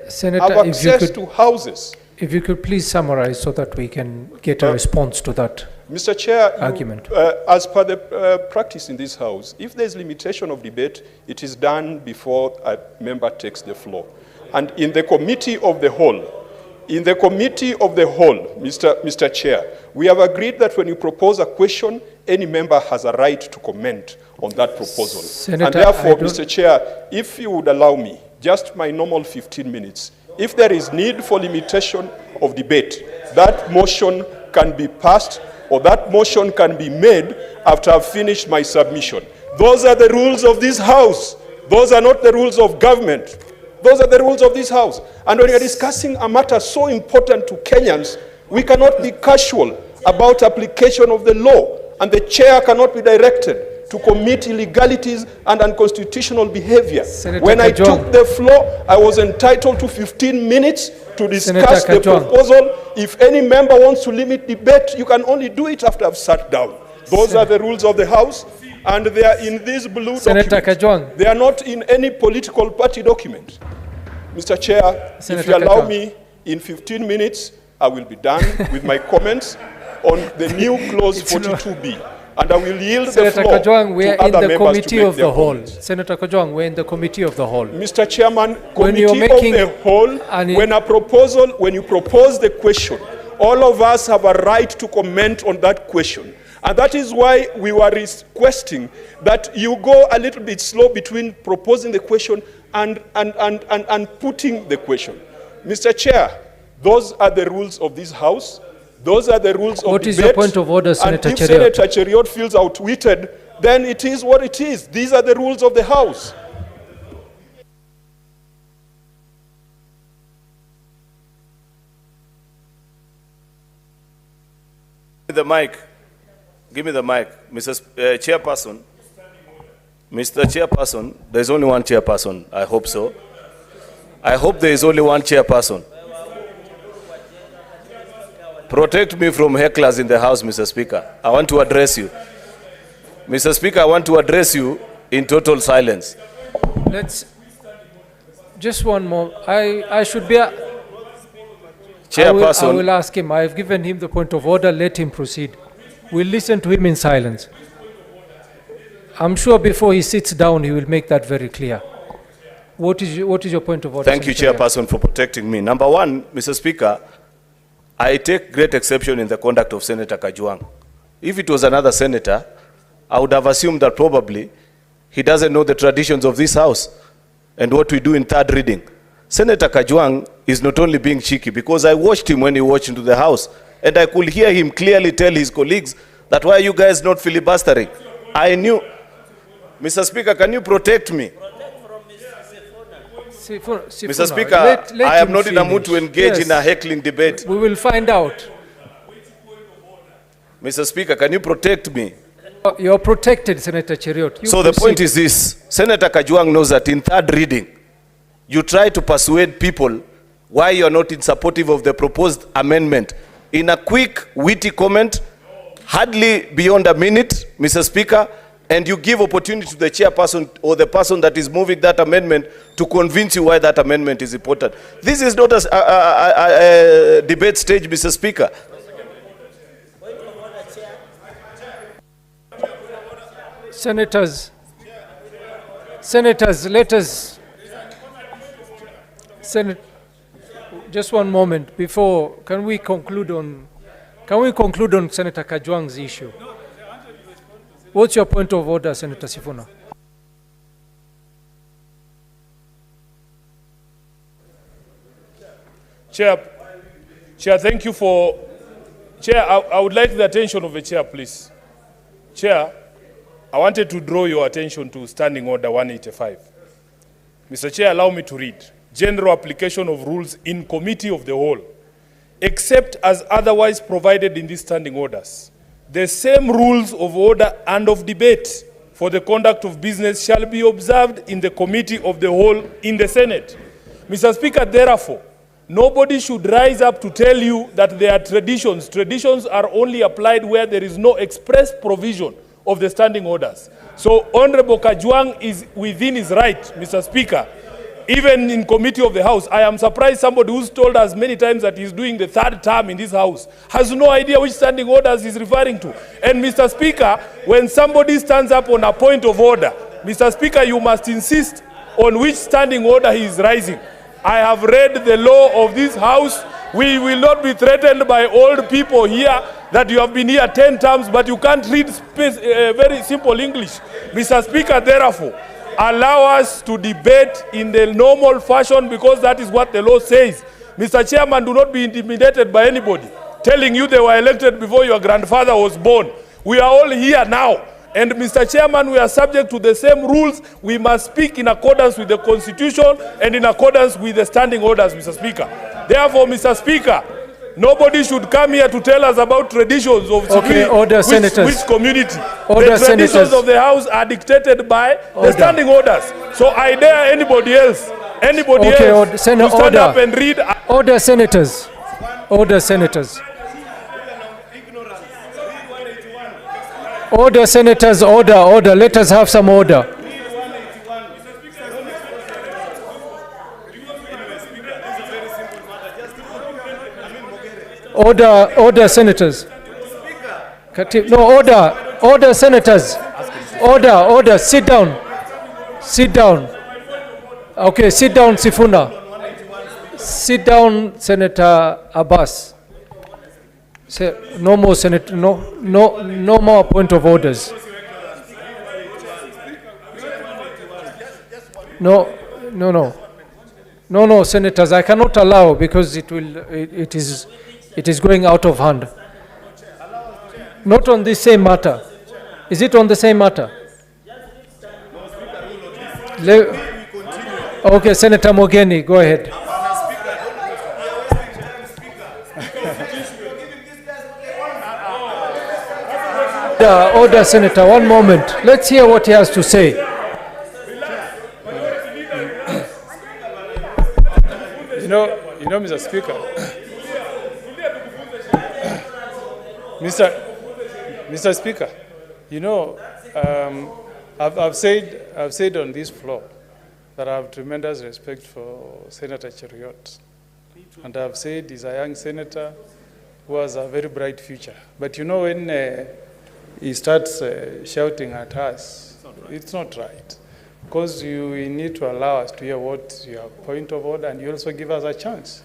Senator, have access to houses. If you could please summarize so that we can get a response to that Mr. Chair, argument. as per the practice in this House, if there's limitation of debate, it is done before a member takes the floor. And in the committee of the whole, Mr. Chair, we have agreed that when you propose a question, any member has a right to comment on that proposal. Senator, and therefore, Mr. Chair, if you would allow me, just my normal 15 minutes, if there is need for limitation of debate, that motion can be passed or that motion can be made after I've finished my submission. Those are the rules of this House. Those are not the rules of government. Those are the rules of this House. And when you're discussing a matter so important to Kenyans, we cannot be casual about application of the law, and the chair cannot be directed to commit illegalities and unconstitutional behavior. Senator when Kajwang, I took the floor, I was entitled to 15 minutes to discuss the proposal. If any member wants to limit debate, you can only do it after I've sat down. Those are the rules of the House, and they are in this blue Senator document. Kajwang. They are not in any political party document. Mr. Chair, Senator if you allow Kajwang. me, in 15 minutes, I will be done with my comments on the new clause 42B. And I will yield Senator the floor Kajwang, we to are in other the members committee to make of their the whole. comments. Senator Kajwang, we're in the committee of the whole. Mr. Chairman, When committee you're making of the whole, when you propose the question, all of us have a right to comment on that question. And that is why we were requesting that you go a little bit slow between proposing the question and putting the question. Mr. Chair, those are the rules of this House. Those are the rules of debate. What is your point of order, Senator And if Cheruiyot? Senator Cheruiyot feels outwitted, then it is what it is. These are the rules of the House. The mic. Give me the mic. Mr. Chairperson. Mr. Chairperson, there's only one chairperson. I hope so. I hope there is only one chairperson. Protect me from hecklers in the House, Mr. Speaker. I want to address you. Mr. Speaker, I want to address you in total silence. Let's just one more. I should be Chairperson. I will ask him. I have given him the point of order. Let him proceed. We'll listen to him in silence. I'm sure before he sits down, he will make that very clear. What is your point of order? Thank you, Chairperson, for protecting me. Number one, Mr. Speaker, I take great exception in the conduct of Senator Kajwang. If it was another senator, I would have assumed that probably he doesn't know the traditions of this House and what we do in third reading. Senator Kajwang is not only being cheeky, because I watched him when he walked into the House, and I could hear him clearly tell his colleagues that why are you guys not filibustering? I knew. Mr. Speaker, can you protect me? Sifuna, Mr. Speaker, let I am him not in a mood finish. to engage Yes. in a heckling debate. We will find out. Mr. Speaker, can you protect me? You're protected, Senator Cheruiyot. So the point is this. Senator Kajwang knows that in third reading, you try to persuade people why you're not in supportive of the proposed amendment. In a quick, witty comment, hardly beyond a minute, Mr. Speaker, and you give opportunity to the chairperson or the person that is moving that amendment to convince you why that amendment is important. This is not a debate stage, Mr. Speaker. Senators, let us... just one moment before, can we conclude on Senator Kajwang's issue? What's your point of order, Senator Sifuna? Chair, thank you for... Chair, I would like the attention of the chair, please. Chair, I wanted to draw your attention to Standing Order 185. Mr. Chair, allow me to read. General application of rules in committee of the whole, except as otherwise provided in these standing orders. The same rules of order and of debate for the conduct of business shall be observed in the committee of the whole in the Senate. Mr. Speaker, therefore, nobody should rise up to tell you that there are traditions. Traditions are only applied where there is no express provision of the standing orders. So Honorable Kajwang is within his right, Mr. Speaker, even in committee of the House. I am surprised somebody who's told us many times that he's doing the third term in this House has no idea which standing orders he's referring to. And Mr. Speaker, when somebody stands up on a point of order, Mr. Speaker, you must insist on which standing order he is rising. I have read the law of this House. We will not be threatened by old people here that you have been here 10 terms, but you can't read very simple English. Mr. Speaker, therefore, allow us to debate in the normal fashion because that is what the law says. Mr. Chairman, do not be intimidated by anybody telling you they were elected before your grandfather was born. We are all here now. And Mr. Chairman, we are subject to the same rules. We must speak in accordance with the Constitution and in accordance with the standing orders, Mr. Speaker. Therefore, Mr. Speaker, nobody should come here to tell us about traditions of which community. The traditions of the House are dictated by the standing orders. So I dare anybody else to stand up and read. Order, senators. Order, senators. Order, senators, order. Let us have some order. Order, senators. No, order, senators. Order, sit down. Okay, sit down, Sifuna. Sit down, Senator Abbas. No more, Senator. No more point of orders. No, senators. I cannot allow because it is going out of hand. Not on this same matter. Is it on the same matter? Okay, Senator Mogeni, go ahead. Order, Senator, one moment. Let's hear what he has to say. You know, Mr. Speaker, Mr. Speaker, I've said on this floor that I have tremendous respect for Senator Cheruiyot, and I've said he's a young senator who has a very bright future. But when he starts shouting at us, it's not right. Because you need to allow us to hear what your point of order, and you also give us a chance.